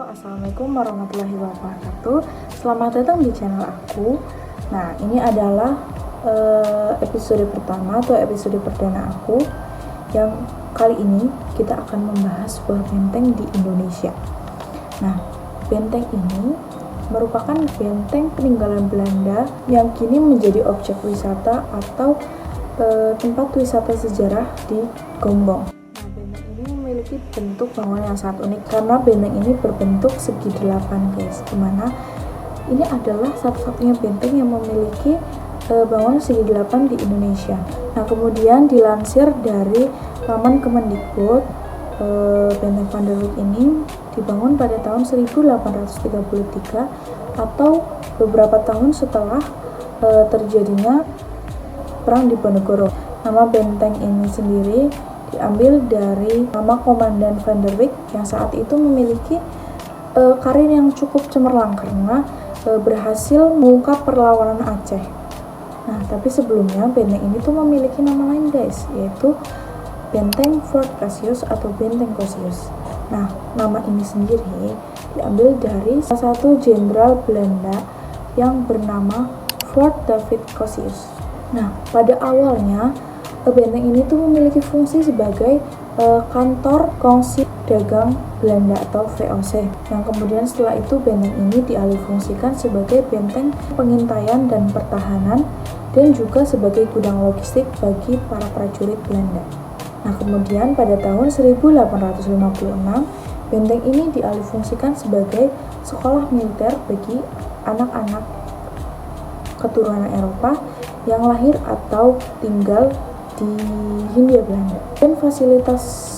Assalamualaikum warahmatullahi wabarakatuh. Selamat datang di channel aku. Nah, ini adalah episode pertama atau episode perdana aku, yang kali ini kita akan membahas sebuah benteng di Indonesia. Nah, benteng ini merupakan benteng peninggalan Belanda yang kini menjadi objek wisata atau tempat wisata sejarah di Gombong. Memiliki bentuk bangunan yang sangat unik karena benteng ini berbentuk segi 8 guys, dimana ini adalah satu-satunya benteng yang memiliki bangunan segi 8 di Indonesia. Nah, kemudian dilansir dari laman Kemendikbud, benteng Van der Wijk ini dibangun pada tahun 1833 atau beberapa tahun setelah terjadinya Perang Diponegoro. Nama benteng ini sendiri diambil dari nama Komandan Van der Wijk yang saat itu memiliki karir yang cukup cemerlang karena berhasil mengungkap perlawanan Aceh. Nah, tapi sebelumnya benteng ini tuh memiliki nama lain guys, yaitu Benteng Fort Cassius atau Benteng Cassius. Nah, nama ini sendiri diambil dari salah satu jenderal Belanda yang bernama Fort David Cassius. Nah, pada awalnya benteng ini tuh memiliki fungsi sebagai kantor Kongsi Dagang Belanda atau VOC, yang kemudian setelah itu benteng ini dialihfungsikan sebagai benteng pengintaian dan pertahanan dan juga sebagai gudang logistik bagi para prajurit Belanda. Nah, kemudian pada tahun 1856 benteng ini dialihfungsikan sebagai sekolah militer bagi anak-anak keturunan Eropa yang lahir atau tinggal di Hindia Belanda. Dan fasilitas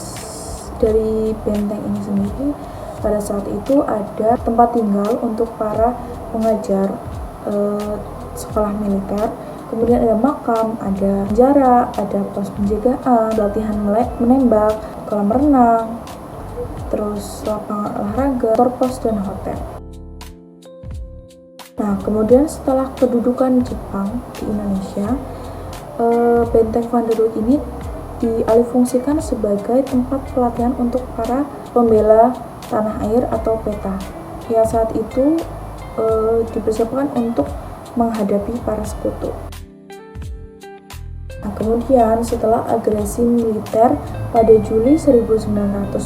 dari benteng ini sendiri pada saat itu ada tempat tinggal untuk para pengajar sekolah militer, kemudian ada makam, ada penjara, ada pos penjagaan, latihan menembak, kolam renang, terus lapangan olahraga, pos dan hotel. Nah, kemudian setelah kedudukan Jepang di Indonesia, benteng Van der Wijk ini dialihfungsikan sebagai tempat pelatihan untuk para pembela tanah air atau PETA yang saat itu dipersiapkan untuk menghadapi para sekutu. Nah, kemudian setelah agresi militer pada Juli 1947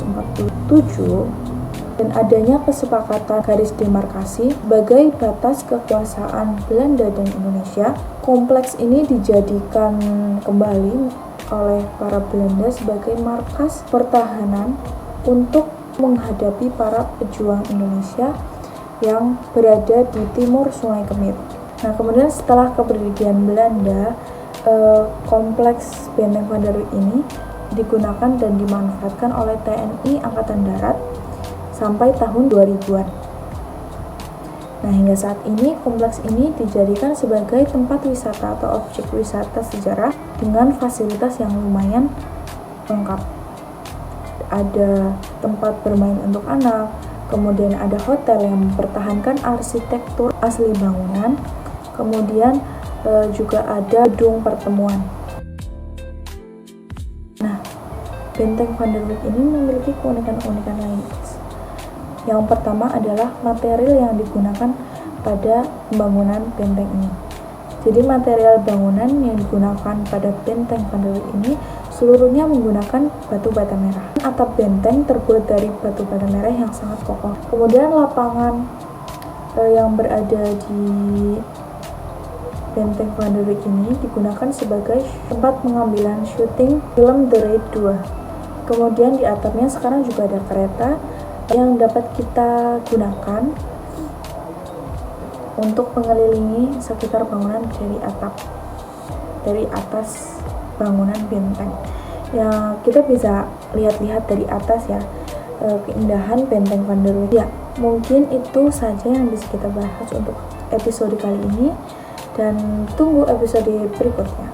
dan adanya kesepakatan garis demarkasi sebagai batas kekuasaan Belanda dan Indonesia, kompleks ini dijadikan kembali oleh para Belanda sebagai markas pertahanan untuk menghadapi para pejuang Indonesia yang berada di timur Sungai Kemiri. Nah, kemudian setelah kepergian Belanda, kompleks benteng Van der Wijk ini digunakan dan dimanfaatkan oleh TNI Angkatan Darat sampai tahun 2000-an. Nah, hingga saat ini kompleks ini dijadikan sebagai tempat wisata atau objek wisata sejarah dengan fasilitas yang lumayan lengkap. Ada tempat bermain untuk anak, kemudian ada hotel yang mempertahankan arsitektur asli bangunan, kemudian juga ada gedung pertemuan. Nah, benteng Van der Wijk ini memiliki keunikan-keunikan lain. Yang pertama adalah material yang digunakan pada pembangunan benteng ini. Jadi material bangunan yang digunakan pada benteng Van der Wijk ini seluruhnya menggunakan batu bata merah. Atap benteng terbuat dari batu bata merah yang sangat kokoh. Kemudian lapangan yang berada di benteng Van der Wijk ini digunakan sebagai tempat pengambilan syuting film The Raid 2. Kemudian di atapnya sekarang juga ada kereta yang dapat kita gunakan untuk mengelilingi sekitar bangunan dari atas bangunan benteng. Ya, kita bisa lihat-lihat dari atas ya keindahan benteng Van der Wijk. Ya, mungkin itu saja yang bisa kita bahas untuk episode kali ini, dan tunggu episode berikutnya.